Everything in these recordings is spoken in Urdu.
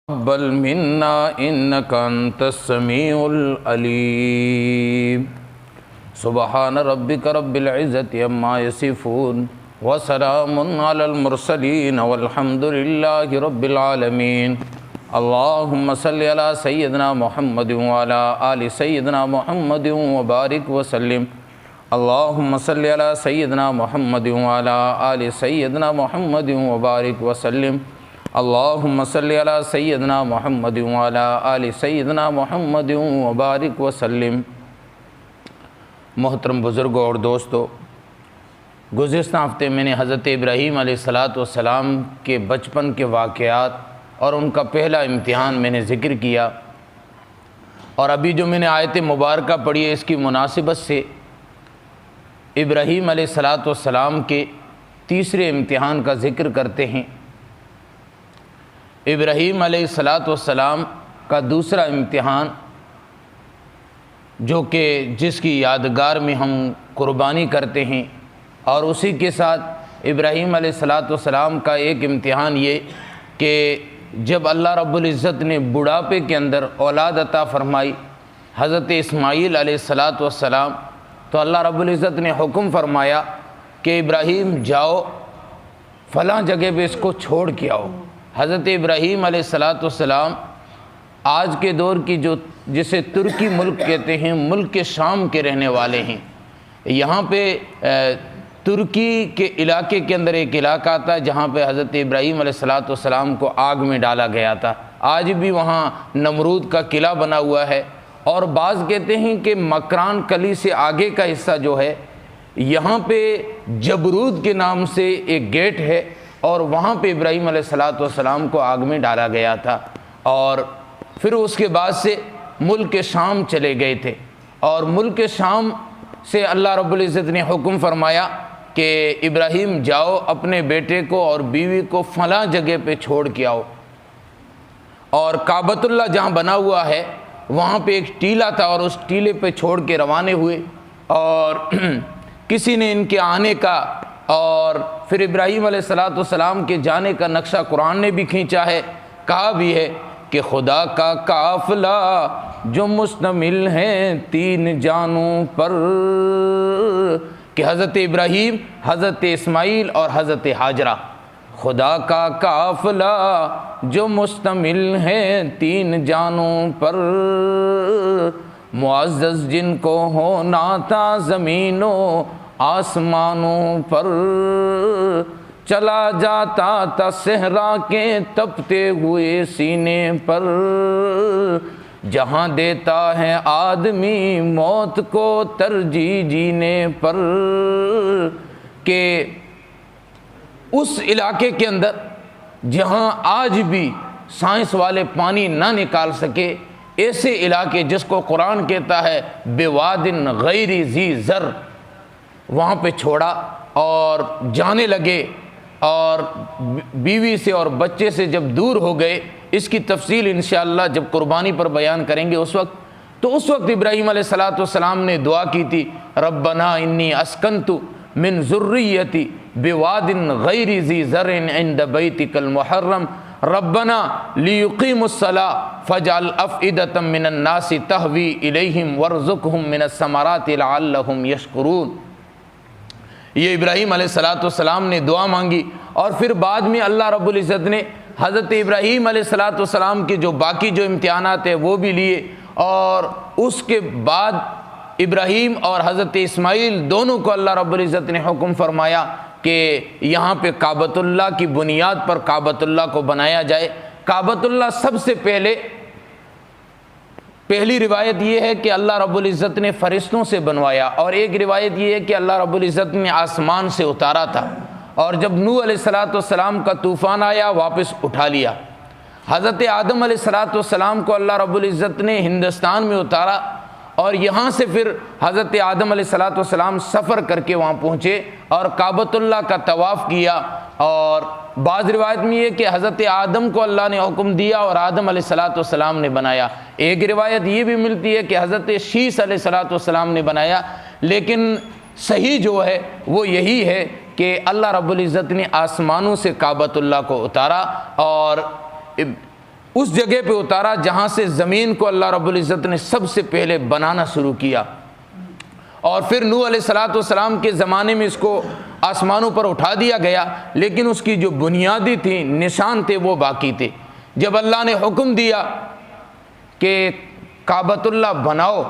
بل منا انک انت السمیع العلیم سبحان ربک رب العزت عما یصفون وسلام علی المرسلین والحمد للہ رب العالمین اللہم صلی علی سیدنا محمد وعلی آل سیدنا محمد وبارک وسلم اللہم صلی علی سیدنا محمد وعلی آل سیدنا محمد وبارک وسلم اللہم صلی علی سیدنا محمد وعلی آل سیدنا محمد وبارک وسلم۔ محترم بزرگوں اور دوستو، گزشتہ ہفتے میں نے حضرت ابراہیم علیہ السلام کے بچپن کے واقعات اور ان کا پہلا امتحان میں نے ذکر کیا، اور ابھی جو میں نے آیت مبارکہ پڑھی ہے اس کی مناسبت سے ابراہیم علیہ السلام کے تیسرے امتحان کا ذکر کرتے ہیں۔ ابراہیم علیہ السلام کا دوسرا امتحان، جو کہ جس کی یادگار میں ہم قربانی کرتے ہیں، اور اسی کے ساتھ ابراہیم علیہ السلام کا ایک امتحان یہ کہ جب اللہ رب العزت نے بڑھاپے کے اندر اولاد عطا فرمائی حضرت اسماعیل علیہ السلام، تو اللہ رب العزت نے حکم فرمایا کہ ابراہیم جاؤ فلاں جگہ پہ اس کو چھوڑ کے آؤ۔ حضرت ابراہیم علیہ السلام آج کے دور کی جسے ترکی ملک کہتے ہیں، ملک شام کے رہنے والے ہیں۔ یہاں پہ ترکی کے علاقے کے اندر ایک علاقہ آتا ہے جہاں پہ حضرت ابراہیم علیہ السلام کو آگ میں ڈالا گیا تھا۔ آج بھی وہاں نمرود کا قلعہ بنا ہوا ہے، اور بعض کہتے ہیں کہ مکران کلی سے آگے کا حصہ جو ہے یہاں پہ جبرود کے نام سے ایک گیٹ ہے، اور وہاں پہ ابراہیم علیہ السلام کو آگ میں ڈالا گیا تھا، اور پھر اس کے بعد سے ملک شام چلے گئے تھے، اور ملک شام سے اللہ رب العزت نے حکم فرمایا کہ ابراہیم جاؤ اپنے بیٹے کو اور بیوی کو فلاں جگہ پہ چھوڑ کے آؤ۔ اور کعبۃ اللہ جہاں بنا ہوا ہے وہاں پہ ایک ٹیلہ تھا، اور اس ٹیلے پہ چھوڑ کے روانے ہوئے، اور کسی نے ان کے آنے کا اور پھر ابراہیم علیہ السلام کے جانے کا نقشہ قرآن نے بھی کھینچا ہے، کہا بھی ہے کہ خدا کا قافلہ جو مشتمل ہے 3 جانوں پر، کہ حضرت ابراہیم، حضرت اسماعیل اور حضرت ہاجرہ، خدا کا قافلہ جو مشتمل ہے 3 جانوں پر، معزز جن کو ہونا تھا زمینوں آسمانوں پر، چلا جاتا تھا صحرا کے تپتے ہوئے سینے پر، جہاں دیتا ہے آدمی موت کو ترجیح جینے پر، کہ اس علاقے کے اندر جہاں آج بھی سائنس والے پانی نہ نکال سکے، ایسے علاقے جس کو قرآن کہتا ہے بواد غیر ذی زر، وہاں پہ چھوڑا اور جانے لگے، اور بیوی سے اور بچے سے جب دور ہو گئے، اس کی تفصیل انشاءاللہ جب قربانی پر بیان کریں گے اس وقت ابراہیم علیہ السلام نے دعا کی تھی، ربنا انی اسکنت من ذریتی بواد غیر ذی زرع عند بیتک المحرم ربنا لیقیموا الصلاۃ فاجعل افئدۃ من الناس تہوی الیہم وارزقہم من الثمرات لعلہم یشکرون۔ یہ ابراہیم علیہ السلام نے دعا مانگی، اور پھر بعد میں اللہ رب العزت نے حضرت ابراہیم علیہ السلام کے جو باقی جو امتحانات ہیں وہ بھی لیے، اور اس کے بعد ابراہیم اور حضرت اسماعیل دونوں کو اللہ رب العزت نے حکم فرمایا کہ یہاں پہ کعبۃ اللہ کی بنیاد پر کعبۃ اللہ کو بنایا جائے۔ کعبۃ اللہ سب سے پہلی روایت یہ ہے کہ اللہ رب العزت نے فرشتوں سے بنوایا، اور ایک روایت یہ ہے کہ اللہ رب العزت نے آسمان سے اتارا تھا، اور جب نوح علیہ السلام کا طوفان آیا واپس اٹھا لیا۔ حضرت آدم علیہ السلام کو اللہ رب العزت نے ہندوستان میں اتارا، اور یہاں سے پھر حضرت آدم علیہ السلام سفر کر کے وہاں پہنچے اور کعبۃ اللہ کا طواف کیا، اور بعض روایت میں یہ کہ حضرت آدم کو اللہ نے حکم دیا اور آدم علیہ السلام نے بنایا۔ ایک روایت یہ بھی ملتی ہے کہ حضرت شیس علیہ السلام نے بنایا، لیکن صحیح جو ہے وہ یہی ہے کہ اللہ رب العزت نے آسمانوں سے کعبۃ اللہ کو اتارا، اور اس جگہ پہ اتارا جہاں سے زمین کو اللہ رب العزت نے سب سے پہلے بنانا شروع کیا، اور پھر نوح علیہ السلام کے زمانے میں اس کو آسمانوں پر اٹھا دیا گیا، لیکن اس کی جو بنیادی تھی، نشان تھے، وہ باقی تھے۔ جب اللہ نے حکم دیا کہ کعبۃ اللہ بناؤ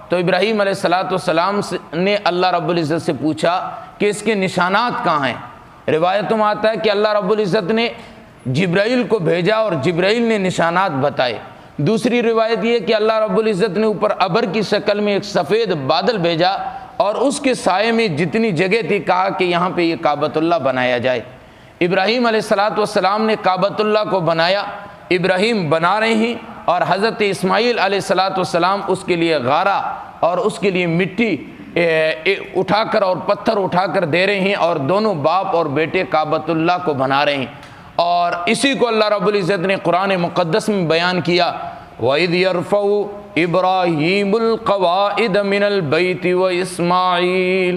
تو ابراہیم علیہ السلام نے اللہ رب العزت سے پوچھا کہ اس کے نشانات کہاں ہیں۔ روایتوں میں آتا ہے کہ اللہ رب العزت نے جبرائیل کو بھیجا اور جبرائیل نے نشانات بتائے۔ دوسری روایت یہ کہ اللہ رب العزت نے اوپر ابر کی شکل میں ایک سفید بادل بھیجا اور اس کے سائے میں جتنی جگہ تھی کہا کہ یہاں پہ یہ کعبۃ اللہ بنایا جائے۔ ابراہیم علیہ السلام نے کعبۃ اللہ کو بنایا، ابراہیم بنا رہے ہیں، اور حضرت اسماعیل علیہ السلام اس کے لیے غارہ اور اس کے لیے مٹی اٹھا کر اور پتھر اٹھا کر دے رہے ہیں، اور دونوں باپ اور بیٹے کعبۃ اللہ کو بنا رہے ہیں۔ اور اسی کو اللہ رب العزت نے قرآن مقدس میں بیان کیا، وَإِذْ يَرْفَعُ إِبْرَاهِيمُ الْقَوَاعِدَ مِنَ الْبَيْتِ وَإِسْمَاعِيلُ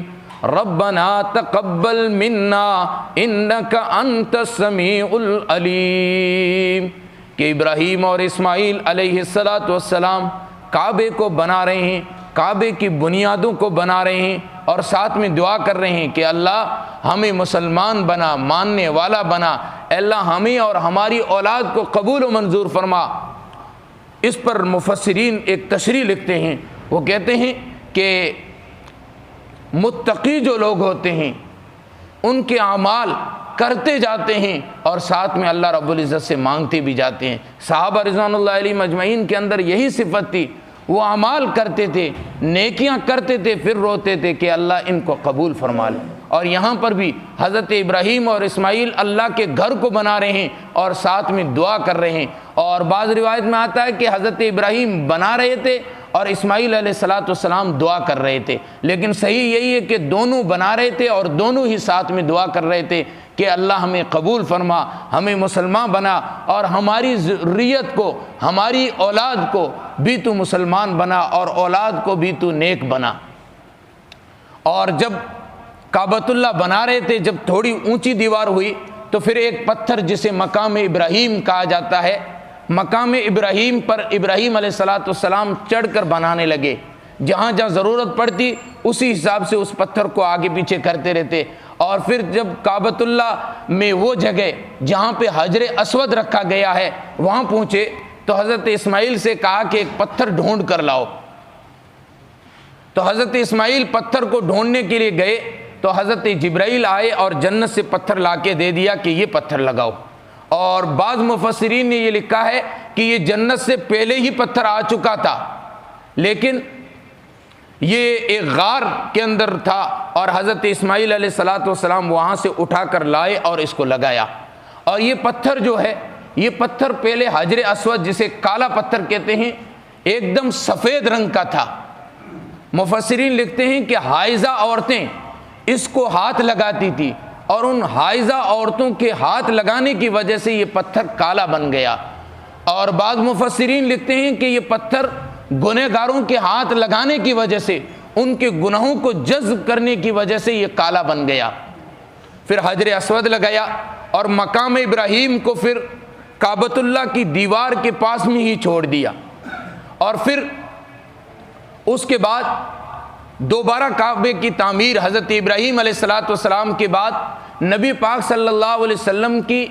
رَبَّنَا تَقَبَّلْ مِنَّا إِنَّكَ أَنْتَ السَّمِيعُ الْعَلِيمُ، کہ ابراہیم اور اسماعیل علیہ السلام کعبے کو بنا رہے ہیں، کعبے کی بنیادوں کو بنا رہے ہیں، اور ساتھ میں دعا کر رہے ہیں کہ اللہ ہمیں مسلمان بنا، ماننے والا بنا، اے اللہ ہمیں اور ہماری اولاد کو قبول و منظور فرما۔ اس پر مفسرین ایک تشریح لکھتے ہیں، وہ کہتے ہیں کہ متقی جو لوگ ہوتے ہیں ان کے اعمال کرتے جاتے ہیں اور ساتھ میں اللہ رب العزت سے مانگتے بھی جاتے ہیں۔ صحابہ رضوان اللہ علیہم اجمعین کے اندر یہی صفت تھی، وہ اعمال کرتے تھے، نیکیاں کرتے تھے، پھر روتے تھے کہ اللہ ان کو قبول فرما لے۔ اور یہاں پر بھی حضرت ابراہیم اور اسماعیل اللہ کے گھر کو بنا رہے ہیں اور ساتھ میں دعا کر رہے ہیں۔ اور بعض روایت میں آتا ہے کہ حضرت ابراہیم بنا رہے تھے اور اسماعیل علیہ السلام دعا کر رہے تھے، لیکن صحیح یہی ہے کہ دونوں بنا رہے تھے اور دونوں ہی ساتھ میں دعا کر رہے تھے کہ اللہ ہمیں قبول فرما، ہمیں مسلمان بنا، اور ہماری ذریت کو، ہماری اولاد کو بھی تو مسلمان بنا اور اولاد کو بھی تو نیک بنا۔ اور جب کعبۃ اللہ بنا رہے تھے، جب تھوڑی اونچی دیوار ہوئی تو پھر ایک پتھر جسے مقام ابراہیم کہا جاتا ہے، مقام ابراہیم پر ابراہیم علیہ السلام چڑھ کر بنانے لگے، جہاں جہاں ضرورت پڑتی اسی حساب سے اس پتھر کو آگے پیچھے کرتے رہتے۔ اور پھر جب کعبۃ اللہ میں وہ جگہ جہاں پہ حجر اسود رکھا گیا ہے وہاں پہنچے تو حضرت اسماعیل سے کہا کہ ایک پتھر ڈھونڈ کر لاؤ۔ تو حضرت اسماعیل پتھر کو ڈھونڈنے کے لیے گئے تو حضرت جبرائیل آئے اور جنت سے پتھر لا کے دے دیا کہ یہ پتھر لگاؤ۔ اور بعض مفسرین نے یہ لکھا ہے کہ یہ جنت سے پہلے ہی پتھر آ چکا تھا، لیکن یہ ایک غار کے اندر تھا اور حضرت اسماعیل علیہ السلام وہاں سے اٹھا کر لائے اور اس کو لگایا۔ اور یہ پتھر جو ہے، یہ پتھر پہلے حجر اسود جسے کالا پتھر کہتے ہیں، ایک دم سفید رنگ کا تھا۔ مفسرین لکھتے ہیں کہ حائضہ عورتیں اس کو ہاتھ لگاتی تھی اور ان حائضہ عورتوں کے ہاتھ لگانے کی وجہ سے یہ پتھر کالا بن گیا۔ اور بعض مفسرین لکھتے ہیں کہ یہ پتھر گنہگاروں کے ہاتھ لگانے کی وجہ سے، ان کے گناہوں کو جذب کرنے کی وجہ سے یہ کالا بن گیا۔ پھر حجر اسود لگایا اور مقام ابراہیم کو پھر کعبۃ اللہ کی دیوار کے پاس میں ہی چھوڑ دیا۔ اور پھر اس کے بعد دوبارہ کعبے کی تعمیر حضرت ابراہیم علیہ السلام کے بعد نبی پاک صلی اللہ علیہ وسلم کی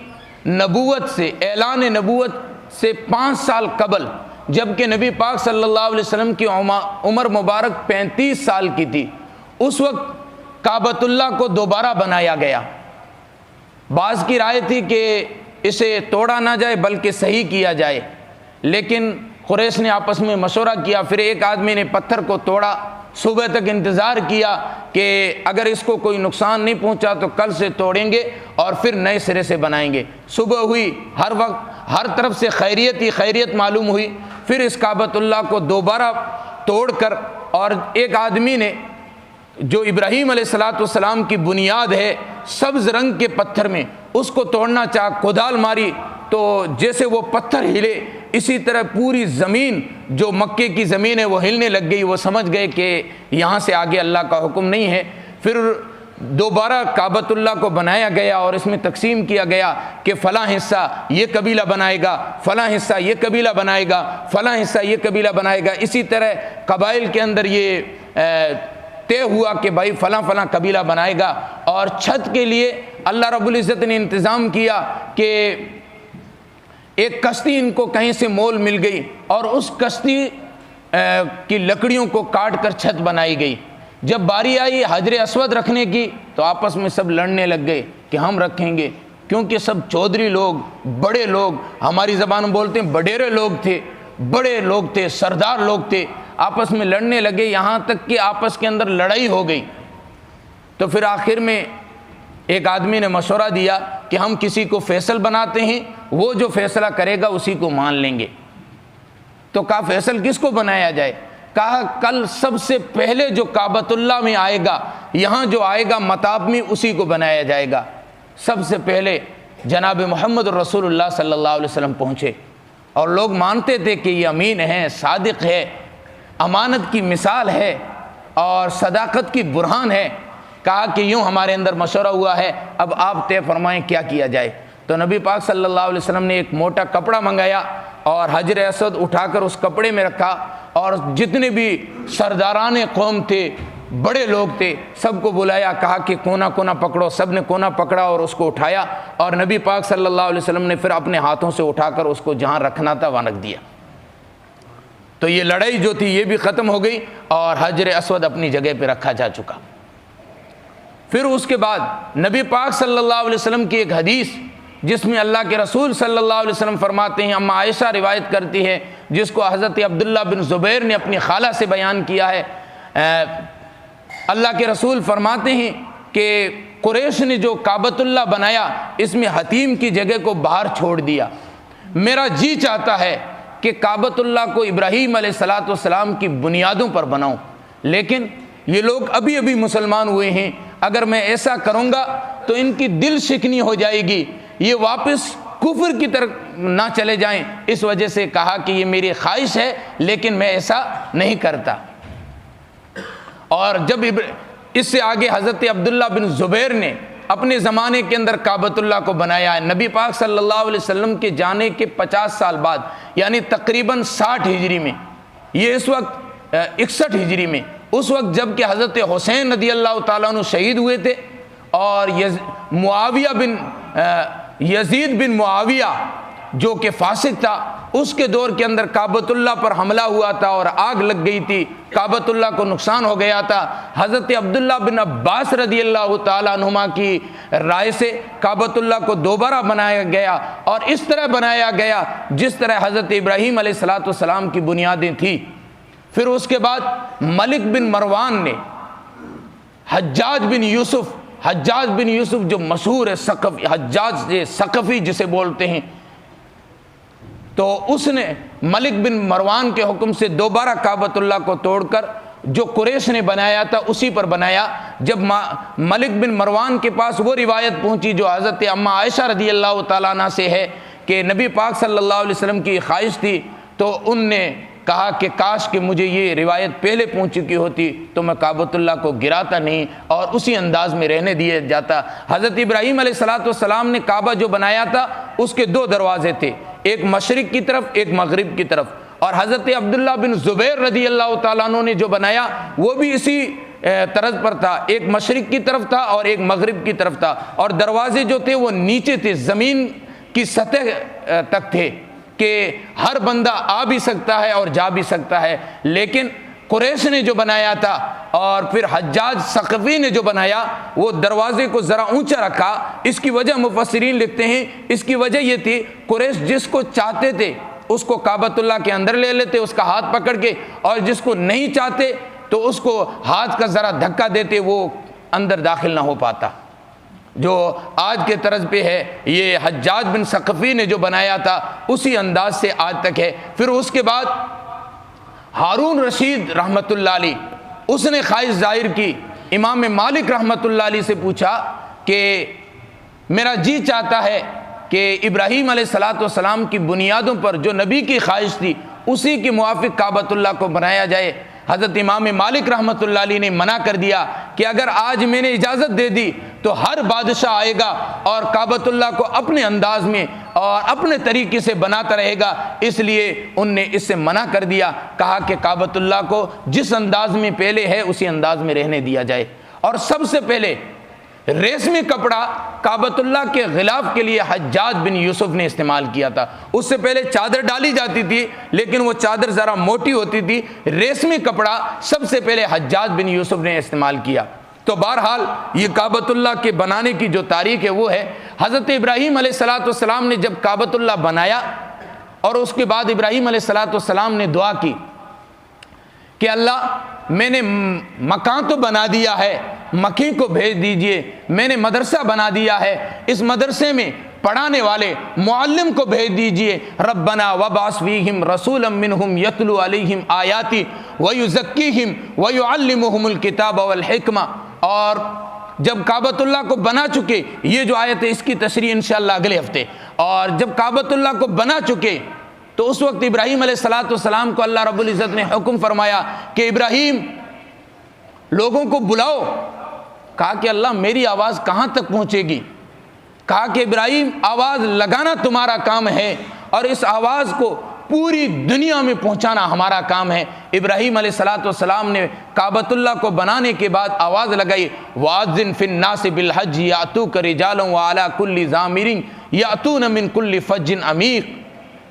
نبوت سے، اعلان نبوت سے 5 سال قبل، جبکہ نبی پاک صلی اللہ علیہ وسلم کی عمر مبارک 35 سال کی تھی، اس وقت کعبۃ اللہ کو دوبارہ بنایا گیا۔ بعض کی رائے تھی کہ اسے توڑا نہ جائے بلکہ صحیح کیا جائے، لیکن قریش نے آپس میں مشورہ کیا، پھر ایک آدمی نے پتھر کو توڑا، صبح تک انتظار کیا کہ اگر اس کو کوئی نقصان نہیں پہنچا تو کل سے توڑیں گے اور پھر نئے سرے سے بنائیں گے۔ صبح ہوئی، ہر وقت ہر طرف سے خیریت ہی خیریت معلوم ہوئی، پھر اس کعبۃ اللہ کو دوبارہ توڑ کر، اور ایک آدمی نے جو ابراہیم علیہ السلام کی بنیاد ہے سبز رنگ کے پتھر میں، اس کو توڑنا چاہا، کدال ماری تو جیسے وہ پتھر ہلے اسی طرح پوری زمین جو مکے کی زمین ہے وہ ہلنے لگ گئی۔ وہ سمجھ گئے کہ یہاں سے آگے اللہ کا حکم نہیں ہے۔ پھر دوبارہ کعبۃ اللہ کو بنایا گیا اور اس میں تقسیم کیا گیا کہ فلاں حصہ یہ قبیلہ بنائے گا، فلاں حصہ یہ قبیلہ بنائے گا، فلاں حصہ یہ قبیلہ بنائے گا۔ اسی طرح قبائل کے اندر یہ طے ہوا کہ بھائی فلاں فلاں قبیلہ بنائے گا۔ اور چھت کے لیے اللہ رب العزت نے انتظام کیا کہ ایک کشتی ان کو کہیں سے مول مل گئی اور اس کشتی کی لکڑیوں کو کاٹ کر چھت بنائی گئی۔ جب باری آئی حجر اسود رکھنے کی تو آپس میں سب لڑنے لگ گئے کہ ہم رکھیں گے، کیونکہ سب چودھری لوگ، بڑے لوگ، ہماری زبان میں بولتے ہیں بڈیرے لوگ تھے، بڑے لوگ تھے، سردار لوگ تھے، آپس میں لڑنے لگے، یہاں تک کہ آپس کے اندر لڑائی ہو گئی۔ تو پھر آخر میں ایک آدمی نے مشورہ دیا کہ ہم کسی کو فیصل بناتے ہیں، وہ جو فیصلہ کرے گا اسی کو مان لیں گے۔ تو کہا فیصل کس کو بنایا جائے؟ کہا کل سب سے پہلے جو کعبۃ اللہ میں آئے گا، یہاں جو آئے گا مطاف میں، اسی کو بنایا جائے گا۔ سب سے پہلے جناب محمد رسول اللہ صلی اللہ علیہ وسلم پہنچے اور لوگ مانتے تھے کہ یہ امین ہے، صادق ہے، امانت کی مثال ہے اور صداقت کی برہان ہے۔ کہا کہ یوں ہمارے اندر مشورہ ہوا ہے، اب آپ طے فرمائیں کیا کیا جائے۔ تو نبی پاک صلی اللہ علیہ وسلم نے ایک موٹا کپڑا منگایا اور حجر اسود اٹھا کر اس کپڑے میں رکھا، اور جتنے بھی سرداران قوم تھے، بڑے لوگ تھے، سب کو بلایا، کہا کہ کونا کونا پکڑو۔ سب نے کونا پکڑا اور اس کو اٹھایا، اور نبی پاک صلی اللہ علیہ وسلم نے پھر اپنے ہاتھوں سے اٹھا کر اس کو جہاں رکھنا تھا وہاں رکھ دیا۔ تو یہ لڑائی جو تھی یہ بھی ختم ہو گئی اور حجر اسود اپنی جگہ پہ رکھا جا چکا۔ پھر اس کے بعد نبی پاک صلی اللہ علیہ وسلم کی ایک حدیث جس میں اللہ کے رسول صلی اللہ علیہ وسلم فرماتے ہیں، اما عائشہ روایت کرتی ہے، جس کو حضرت عبداللہ بن زبیر نے اپنی خالہ سے بیان کیا ہے، اللہ کے رسول فرماتے ہیں کہ قریش نے جو کعبۃ اللہ بنایا اس میں حتیم کی جگہ کو باہر چھوڑ دیا۔ میرا جی چاہتا ہے کہ کعبۃ اللہ کو ابراہیم علیہ السلام کی بنیادوں پر بناؤں، لیکن یہ لوگ ابھی ابھی مسلمان ہوئے ہیں، اگر میں ایسا کروں گا تو ان کی دل شکنی ہو جائے گی، یہ واپس کفر کی طرف نہ چلے جائیں، اس وجہ سے کہا کہ یہ میری خواہش ہے لیکن میں ایسا نہیں کرتا۔ اور جب اس سے آگے حضرت عبداللہ بن زبیر نے اپنے زمانے کے اندر کعبۃ اللہ کو بنایا ہے، نبی پاک صلی اللہ علیہ وسلم کے جانے کے 50 سال بعد، یعنی تقریباً 60 ہجری میں، یہ اس وقت 61 ہجری میں، اس وقت جب کہ حضرت حسین رضی اللہ تعالیٰ عنہ شہید ہوئے تھے اور یزید بن معاویہ جو کہ فاسق تھا، اس کے دور کے اندر کعبۃ اللہ پر حملہ ہوا تھا اور آگ لگ گئی تھی، کعبۃ اللہ کو نقصان ہو گیا تھا۔ حضرت عبداللہ بن عباس رضی اللہ تعالیٰ عنہما کی رائے سے کعبۃ اللہ کو دوبارہ بنایا گیا، اور اس طرح بنایا گیا جس طرح حضرت ابراہیم علیہ السلام کی بنیادیں تھیں۔ پھر اس کے بعد ملک بن مروان نے حجاج بن یوسف جو مشہور ہے حجاج ثقفی جسے بولتے ہیں، تو اس نے ملک بن مروان کے حکم سے دوبارہ کعبۃ اللہ کو توڑ کر جو قریش نے بنایا تھا اسی پر بنایا۔ جب ملک بن مروان کے پاس وہ روایت پہنچی جو حضرت اما عائشہ رضی اللہ تعالیٰ عنہ سے ہے کہ نبی پاک صلی اللہ علیہ وسلم کی خواہش تھی، تو ان نے کہا کہ کاش کہ مجھے یہ روایت پہلے پہنچ چکی ہوتی تو میں کعبۃ اللہ کو گراتا نہیں اور اسی انداز میں رہنے دیا جاتا۔ حضرت ابراہیم علیہ السلام نے کعبہ جو بنایا تھا اس کے 2 دروازے تھے، ایک مشرق کی طرف ایک مغرب کی طرف، اور حضرت عبداللہ بن زبیر رضی اللہ تعالیٰ عنہ نے جو بنایا وہ بھی اسی طرز پر تھا، ایک مشرق کی طرف تھا اور ایک مغرب کی طرف تھا، اور دروازے جو تھے وہ نیچے تھے، زمین کی سطح تک تھے کہ ہر بندہ آ بھی سکتا ہے اور جا بھی سکتا ہے۔ لیکن قریش نے جو بنایا تھا اور پھر حجاج ثقفی نے جو بنایا وہ دروازے کو ذرا اونچا رکھا۔ اس کی وجہ مفسرین لکھتے ہیں، اس کی وجہ یہ تھی قریش جس کو چاہتے تھے اس کو کعبۃ اللہ کے اندر لے لیتے اس کا ہاتھ پکڑ کے، اور جس کو نہیں چاہتے تو اس کو ہاتھ کا ذرا دھکا دیتے، وہ اندر داخل نہ ہو پاتا، جو آج کے طرز پہ ہے۔ یہ حجاج بن ثقفی نے جو بنایا تھا اسی انداز سے آج تک ہے۔ پھر اس کے بعد ہارون رشید رحمۃ اللہ علیہ اس نے خواہش ظاہر کی، امام مالک رحمۃ اللہ علیہ سے پوچھا کہ میرا جی چاہتا ہے کہ ابراہیم علیہ السلام کی بنیادوں پر جو نبی کی خواہش تھی اسی کے موافق کعبۃ اللہ کو بنایا جائے۔ حضرت امام مالک رحمۃ اللہ علیہ نے منع کر دیا کہ اگر آج میں نے اجازت دے دی تو ہر بادشاہ آئے گا اور کعبۃ اللہ کو اپنے انداز میں اور اپنے طریقے سے بناتا رہے گا، اس لیے ان نے اس سے منع کر دیا، کہا کہ کعبۃ اللہ کو جس انداز میں پہلے ہے اسی انداز میں رہنے دیا جائے۔ اور سب سے پہلے ریشمی کپڑا کعبۃ اللہ کے غلاف کے لیے حجاج بن یوسف نے استعمال کیا تھا۔ اس سے پہلے چادر ڈالی جاتی تھی لیکن وہ چادر ذرا موٹی ہوتی تھی، ریشمی کپڑا سب سے پہلے حجاج بن یوسف نے استعمال کیا۔ تو بہرحال یہ کعبۃ اللہ کے بنانے کی جو تاریخ ہے وہ ہے حضرت ابراہیم علیہ السلام نے جب کعبۃ اللہ بنایا اور اس کے بعد ابراہیم علیہ السلام نے دعا کی کہ اللہ میں نے مکان تو بنا دیا ہے، مکی کو بھیج دیجئے، میں نے مدرسہ بنا دیا ہے، اس مدرسے میں پڑھانے والے معلم کو بھیج دیجئے، ربنا وابعث فیہم رسولا منہم یتلو علیہم آیاتی ویزکیہم ویعلمہم الکتاب والحکمہ۔ اور جب کعبۃ اللہ کو بنا چکے، یہ جو آیت ہے اس کی تشریح انشاءاللہ اگلے ہفتے، اور جب کعبۃ اللہ کو بنا چکے تو اس وقت ابراہیم علیہ السلام کو اللہ رب العزت نے حکم فرمایا کہ ابراہیم لوگوں کو بلاؤ۔ کہا کہ اللہ میری آواز کہاں تک پہنچے گی؟ کہا کہ ابراہیم آواز لگانا تمہارا کام ہے اور اس آواز کو پوری دنیا میں پہنچانا ہمارا کام ہے۔ ابراہیم علیہ السلام نے کعبۃ اللہ کو بنانے کے بعد آواز لگائی، وَأَذِّن فِي النَّاسِ بِالْحَجِّ يَأْتُوكَ رِجَالًا وَعَلَىٰ كُلِّ ضَامِرٍ يَأْتُونَ مِن كُلِّ فَجٍّ عَمِيقٍ،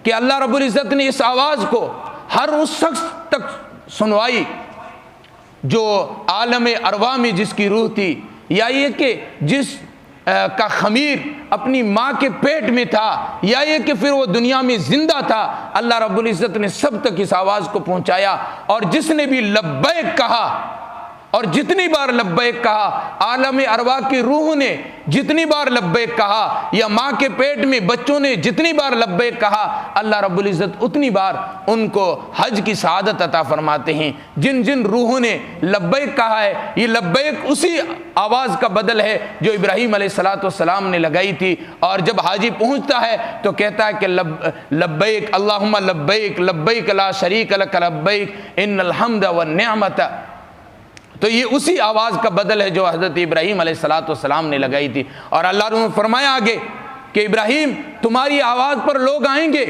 کہ اللہ رب العزت نے اس آواز کو ہر اس شخص تک سنوائی جو عالم ارواح میں جس کی روح تھی، یا یہ کہ جس کا خمیر اپنی ماں کے پیٹ میں تھا، یا یہ کہ پھر وہ دنیا میں زندہ تھا، اللہ رب العزت نے سب تک اس آواز کو پہنچایا۔ اور جس نے بھی لبیک کہا اور جتنی بار لبیک کہا، عالم ارواح کی روح نے جتنی بار لبیک کہا، یا ماں کے پیٹ میں بچوں نے جتنی بار لبیک کہا، اللہ رب العزت اتنی بار ان کو حج کی سعادت عطا فرماتے ہیں۔ جن جن روحوں نے لبیک کہا ہے، یہ لبیک اسی آواز کا بدل ہے جو ابراہیم علیہ السلام نے لگائی تھی۔ اور جب حاجی پہنچتا ہے تو کہتا ہے کہ لبیک اللہم لبیک لبیک لا شریک لک لبیک ان الحمد والنعمت۔ تو یہ اسی آواز کا بدل ہے جو حضرت ابراہیم علیہ السلام نے لگائی تھی۔ اور اللہ نے فرمایا آگے کہ ابراہیم تمہاری آواز پر لوگ آئیں گے،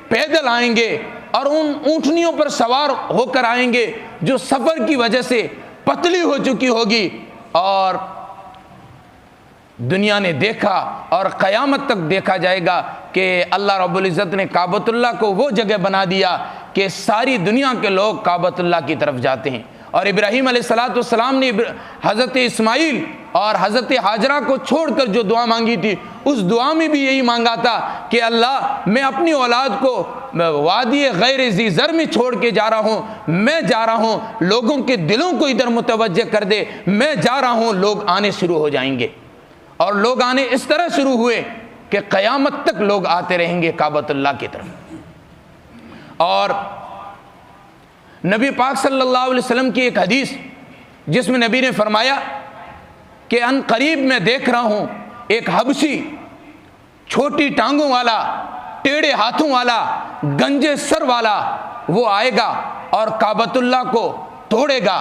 پیدل آئیں گے، اور ان اونٹنیوں پر سوار ہو کر آئیں گے جو سفر کی وجہ سے پتلی ہو چکی ہوگی۔ اور دنیا نے دیکھا اور قیامت تک دیکھا جائے گا کہ اللہ رب العزت نے کعبۃ اللہ کو وہ جگہ بنا دیا کہ ساری دنیا کے لوگ کعبۃ اللہ کی طرف جاتے ہیں۔ اور ابراہیم علیہ السلام نے حضرت اسماعیل اور حضرت ہاجرہ کو چھوڑ کر جو دعا مانگی تھی، اس دعا میں بھی یہی مانگا تھا کہ اللہ میں اپنی اولاد کو وادی غیر ذی زر میں چھوڑ کے جا رہا ہوں، میں جا رہا ہوں، لوگوں کے دلوں کو ادھر متوجہ کر دے، میں جا رہا ہوں، لوگ آنے شروع ہو جائیں گے۔ اور لوگ آنے اس طرح شروع ہوئے کہ قیامت تک لوگ آتے رہیں گے کعبۃ اللہ کی طرف۔ اور نبی پاک صلی اللہ علیہ وسلم کی ایک حدیث جس میں نبی نے فرمایا کہ ان قریب میں دیکھ رہا ہوں ایک حبشی چھوٹی ٹانگوں والا، ٹیڑھے ہاتھوں والا، گنجے سر والا، وہ آئے گا اور کعبۃ اللہ کو توڑے گا۔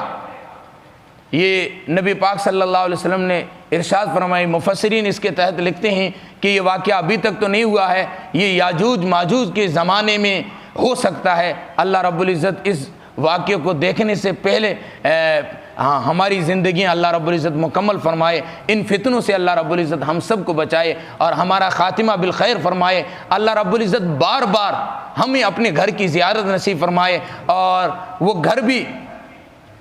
یہ نبی پاک صلی اللہ علیہ وسلم نے ارشاد فرمائی۔ مفسرین اس کے تحت لکھتے ہیں کہ یہ واقعہ ابھی تک تو نہیں ہوا ہے، یہ یاجوج ماجوج کے زمانے میں ہو سکتا ہے۔ اللہ رب العزت اس واقعے کو دیکھنے سے پہلے ہماری زندگیاں اللہ رب العزت مکمل فرمائے، ان فتنوں سے اللہ رب العزت ہم سب کو بچائے اور ہمارا خاتمہ بالخیر فرمائے۔ اللہ رب العزت بار بار ہمیں اپنے گھر کی زیارت نصیب فرمائے، اور وہ گھر بھی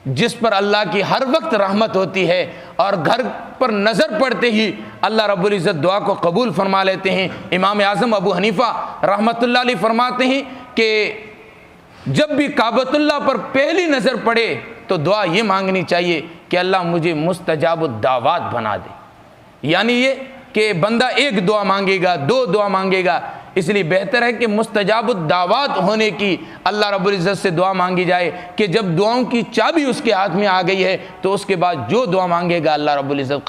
جس پر اللہ کی ہر وقت رحمت ہوتی ہے، اور گھر پر نظر پڑتے ہی اللہ رب العزت دعا کو قبول فرما لیتے ہیں۔ امام اعظم ابو حنیفہ رحمۃ اللہ علیہ فرماتے ہیں کہ جب بھی کعبۃ اللہ پر پہلی نظر پڑے تو دعا یہ مانگنی چاہیے کہ اللہ مجھے مستجاب الدعوات بنا دے۔ یعنی یہ کہ بندہ ایک دعا مانگے گا، دو دعا مانگے گا، اس لیے بہتر ہے کہ مستجاب الدعوات ہونے کی اللہ رب العزت سے دعا مانگی جائے کہ جب دعاؤں کی چابی اس کے ہاتھ میں آ گئی ہے تو اس کے بعد جو دعا مانگے گا اللہ رب العزت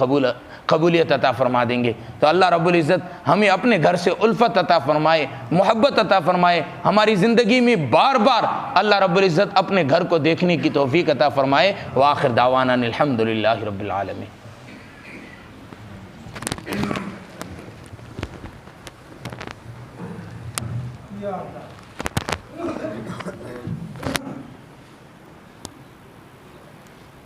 قبولیت عطا فرما دیں گے۔ تو اللہ رب العزت ہمیں اپنے گھر سے الفت عطا فرمائے، محبت عطا فرمائے، ہماری زندگی میں بار بار اللہ رب العزت اپنے گھر کو دیکھنے کی توفیق عطا فرمائے۔ وآخر دعوانا الحمدللہ رب العالمین۔ یا اللہ